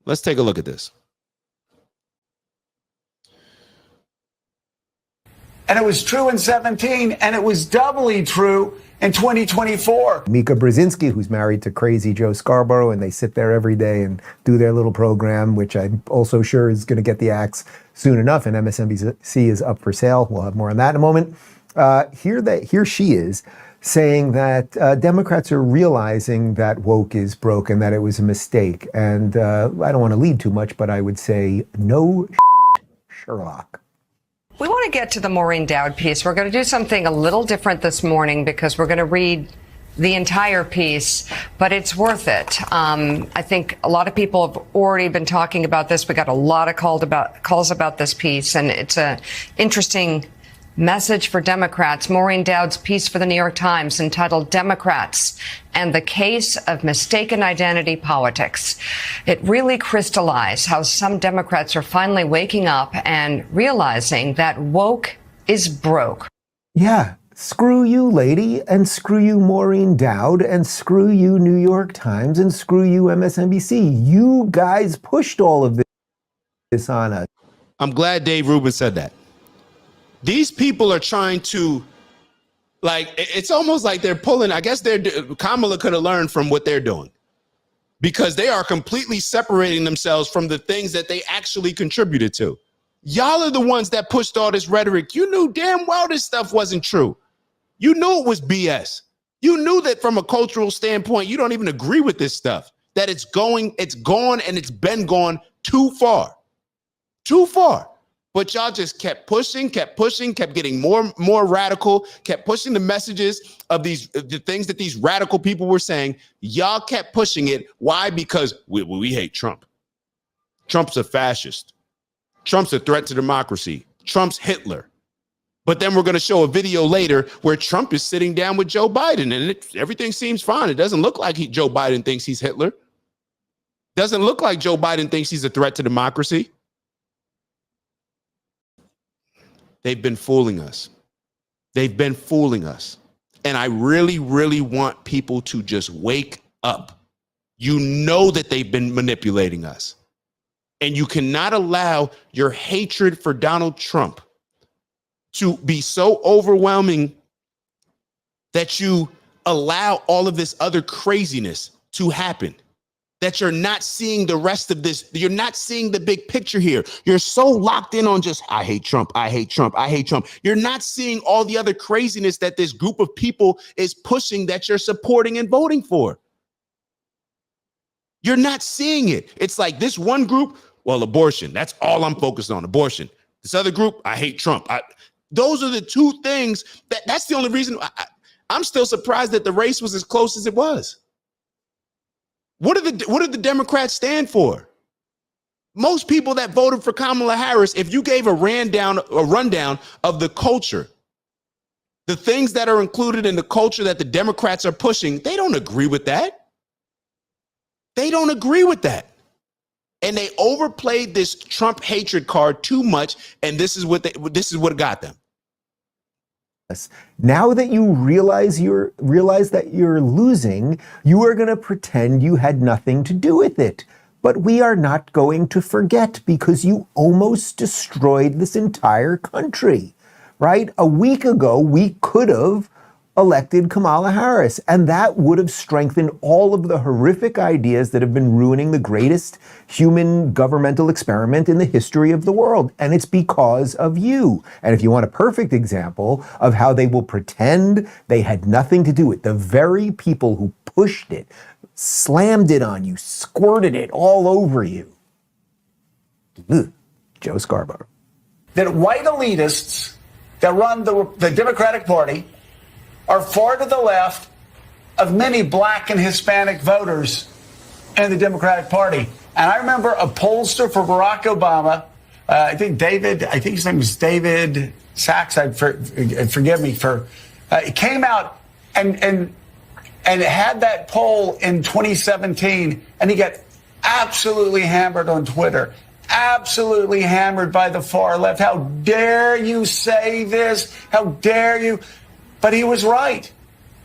Let's take a look at this. And it was true in 17, and it was doubly true in 2024. Mika Brzezinski, who's married to crazy Joe Scarborough, and they sit there every day and do their little program, which I'm also sure is going to get the axe soon enough, and MSNBC is up for sale. We'll have more on that in a moment. Here she is saying that Democrats are realizing that woke is broken, that it was a mistake. And I don't want to lead too much, but I would say no Sherlock. We want to get to the Maureen Dowd piece. We're going to do something a little different this morning because we're going to read the entire piece, but it's worth it. I think a lot of people have already been talking about this. We got a lot of calls about this piece, and it's a interesting message for Democrats. Maureen Dowd's piece for the New York Times entitled Democrats and the Case of Mistaken Identity Politics. It really crystallized how some Democrats are finally waking up and realizing that woke is broke. Yeah, screw you, lady, and screw you, Maureen Dowd, and screw you, New York Times, and screw you, MSNBC. You guys pushed all of this on us. I'm glad Dave Rubin said that. These people are trying to, like, it's almost like they're pulling, I guess Kamala could have learned from what they're doing, because they are completely separating themselves from the things that they actually contributed to. Y'all are the ones that pushed all this rhetoric. You knew damn well this stuff wasn't true. You knew it was BS. You knew that from a cultural standpoint, you don't even agree with this stuff, that it's gone, and it's been gone too far. Too far. But y'all just kept pushing, kept getting more radical, kept pushing the messages of the things that these radical people were saying. Y'all kept pushing it. Why? Because we hate Trump. Trump's a fascist. Trump's a threat to democracy. Trump's Hitler. But then we're going to show a video later where Trump is sitting down with Joe Biden, and everything seems fine. It doesn't look like Joe Biden thinks he's Hitler. Doesn't look like Joe Biden thinks he's a threat to democracy. They've been fooling us. They've been fooling us. And I really, really want people to just wake up. You know that they've been manipulating us. And you cannot allow your hatred for Donald Trump to be so overwhelming that you allow all of this other craziness to happen. That you're not seeing the rest of this. You're not seeing the big picture here. You're so locked in on just, I hate Trump, I hate Trump, I hate Trump. You're not seeing all the other craziness that this group of people is pushing that you're supporting and voting for. You're not seeing it. It's like this one group, well, abortion, that's all I'm focused on, abortion. This other group, I hate Trump. Those are the two things that's the only reason I'm still surprised that the race was as close as it was. What did the Democrats stand for? Most people that voted for Kamala Harris, if you gave a rundown of the culture, the things that are included in the culture that the Democrats are pushing, they don't agree with that. They don't agree with that. And they overplayed this Trump hatred card too much, and this is what got them. Now that you realize that you're losing, you are going to pretend you had nothing to do with it. But we are not going to forget, because you almost destroyed this entire country, right? A week ago, we could have elected Kamala Harris, and that would have strengthened all of the horrific ideas that have been ruining the greatest human governmental experiment in the history of the world. And it's because of you. And if you want a perfect example of how they will pretend they had nothing to do with it, the very people who pushed it, slammed it on you, squirted it all over you. Joe Scarborough. That white elitists that run the Democratic Party are far to the left of many black and Hispanic voters in the Democratic Party. And I remember a pollster for Barack Obama, I think his name was David Sachs, forgive me for, it came out and had that poll in 2017, and he got absolutely hammered on Twitter. Absolutely hammered by the far left. How dare you say this? How dare you? But he was right.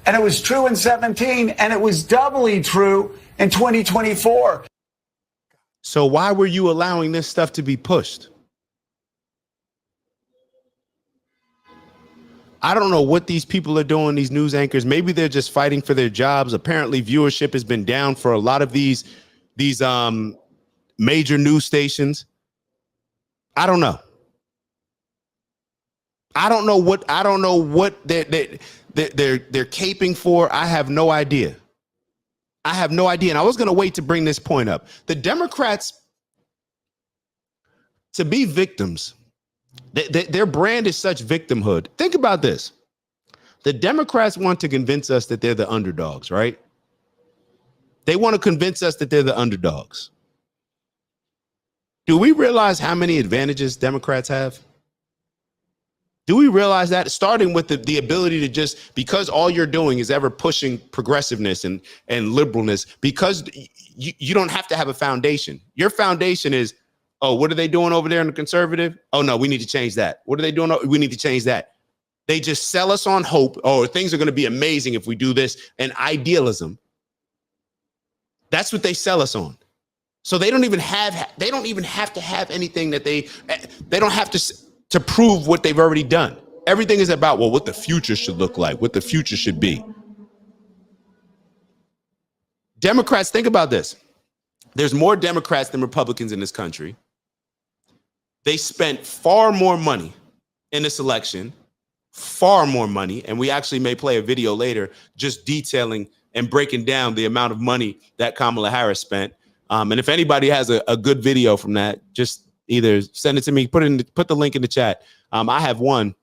And it was true in 17, and it was doubly true in 2024. So why were you allowing this stuff to be pushed? I don't know what these people are doing, these news anchors. Maybe they're just fighting for their jobs. Apparently viewership has been down for a lot of these major news stations. I don't know. I don't know what they're caping for. I have no idea. And I was going to wait to bring this point up. The Democrats, to be victims, their brand is such victimhood. Think about this. The Democrats want to convince us that they're the underdogs, right? They want to convince us that they're the underdogs. Do we realize how many advantages Democrats have? Do we realize that? Starting with the ability to just, because all you're doing is ever pushing progressiveness and liberalness, because you don't have to have a foundation. Your foundation is, oh, what are they doing over there in the conservative? Oh, no, we need to change that. What are they doing? We need to change that. They just sell us on hope. Oh, things are going to be amazing if we do this. And idealism. That's what they sell us on. So they don't even have to have anything that they don't have to prove what they've already done. Everything is about, well, what the future should look like, what the future should be. Democrats, think about this. There's more Democrats than Republicans in this country. They spent far more money in this election, far more money. And we actually may play a video later just detailing and breaking down the amount of money that Kamala Harris spent. And if anybody has a good video from that, just either send it to me, put the link in the chat. I have one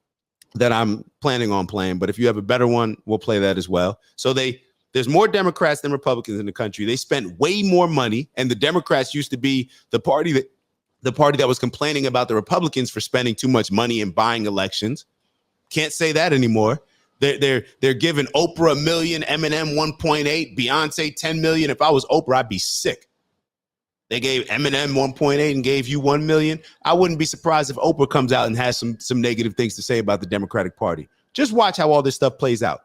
that I'm planning on playing, but if you have a better one, we'll play that as well. So there's more Democrats than Republicans in the country. They spent way more money, and the Democrats used to be the party that was complaining about the Republicans for spending too much money and buying elections. Can't say that anymore. They're giving Oprah $1 million, Eminem 1.8, Beyonce 10 million. If I was Oprah, I'd be sick. They gave Eminem 1.8 and gave you 1 million. I wouldn't be surprised if Oprah comes out and has some negative things to say about the Democratic Party. Just watch how all this stuff plays out.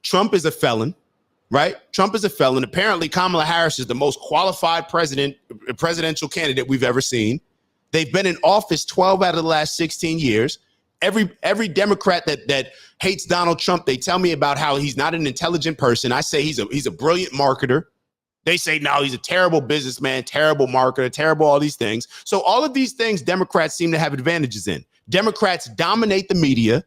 Trump is a felon, right? Trump is a felon. Apparently, Kamala Harris is the most qualified presidential candidate we've ever seen. They've been in office 12 out of the last 16 years. Every Democrat that hates Donald Trump, they tell me about how he's not an intelligent person. I say he's a brilliant marketer. They say, no, he's a terrible businessman, terrible marketer, terrible all these things. So all of these things Democrats seem to have advantages in. Democrats dominate the media.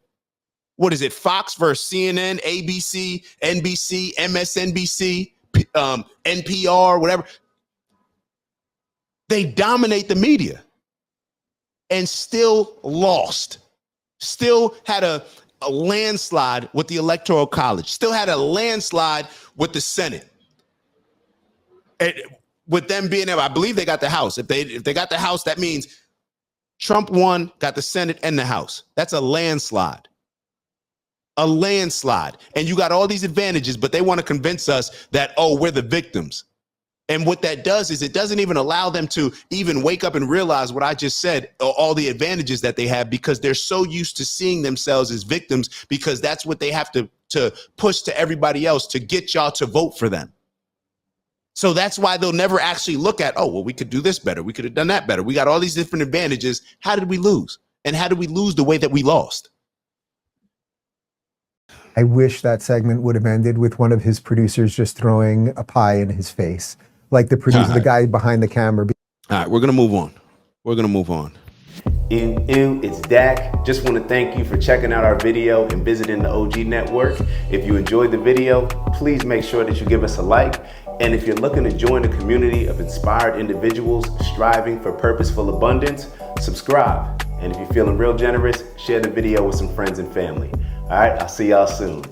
What is it? Fox versus CNN, ABC, NBC, MSNBC, NPR, whatever. They dominate the media and still lost. Still had a landslide with the Electoral College. Still had a landslide with the Senate. With them being there, I believe they got the House. If they got the House, that means Trump won, got the Senate and the House. That's a landslide. A landslide. And you got all these advantages, but they want to convince us that, oh, we're the victims. And what that does is it doesn't even allow them to even wake up and realize what I just said, all the advantages that they have, because they're so used to seeing themselves as victims, because that's what they have to push to everybody else to get y'all to vote for them. So that's why they'll never actually look at, oh, well, we could do this better. We could have done that better. We got all these different advantages. How did we lose? And how did we lose the way that we lost? I wish that segment would have ended with one of his producers just throwing a pie in his face. Like the producer, the guy behind the camera. All right, we're going to move on. It's Dak. Just want to thank you for checking out our video and visiting the OG Network. If you enjoyed the video, please make sure that you give us a like. And if you're looking to join a community of inspired individuals striving for purposeful abundance, subscribe. And if you're feeling real generous, share the video with some friends and family. All right, I'll see y'all soon.